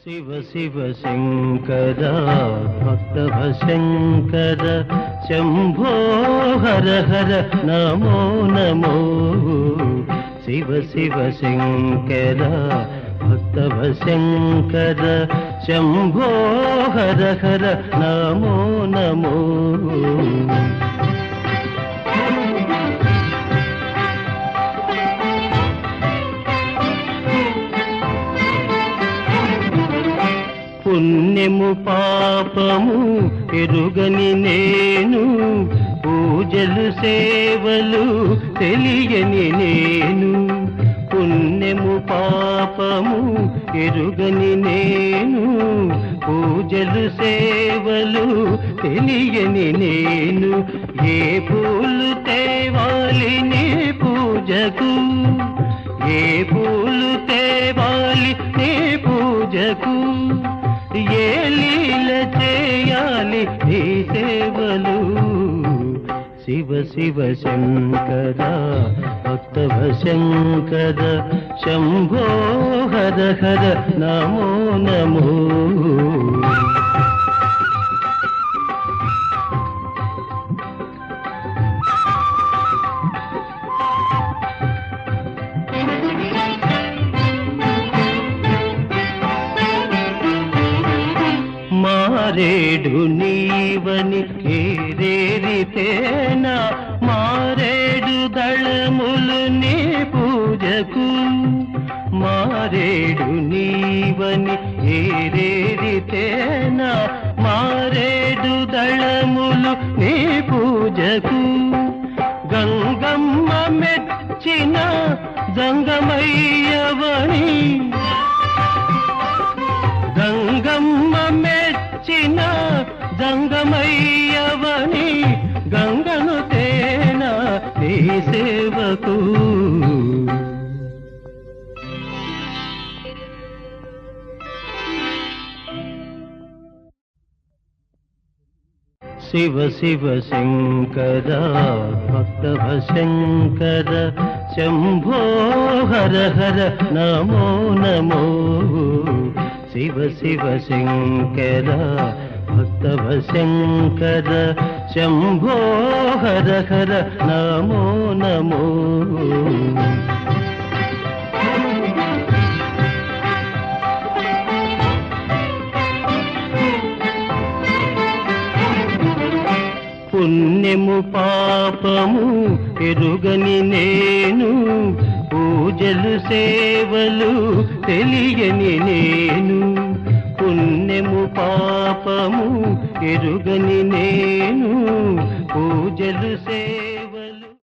శివ శివ శంకర భక్తవ శంకర శంభో హర హర నమో నమో. శివ శివ శంకర భక్తవ శంకర శంభో హర హర నమో నమో. పుణ్యము పాపము ఎరుగని నేను, పూజలు సేవలు తెలియని నేను. పుణ్యము పాపము ఎరుగని నేను, పూజలు సేవలు తెలియని నేను. ఏ పూలు తేవాలి నీ పూజకు, ఏ పూలు తేవాలి నీ పూజకు, ఏ లీల చేయాలి నీ సేవలు. శివ శివ శంకర భక్తవ శంకర శంభో హర హర నమో నమో. మారేడు నీవని ఏరేరితేనా, మారేడు దళములు నీ పూజకు. మారేడు నీవని ఏరేరితేనా, మారేడు దళములు నీ పూజకు. గంగమ్మ మెచ్చిన జంగమయ్యవని, గంగమ్మ మెచ్చిన జంగమయ్యవని, గంగను తేనా నీ సేవకు. శివ శివ శంకర భక్తవ శంకర శంభో హర హర నమో నమో. శివ శివ శంకర భక్తవ శంకర శంభో హర హర నమో నమో. పుణ్యము పాపము ఎరుగని నేను, పూజలు సేవలు తెలియని నేను. పుణ్యము పాపము ఎరుగని నేను, పూజలు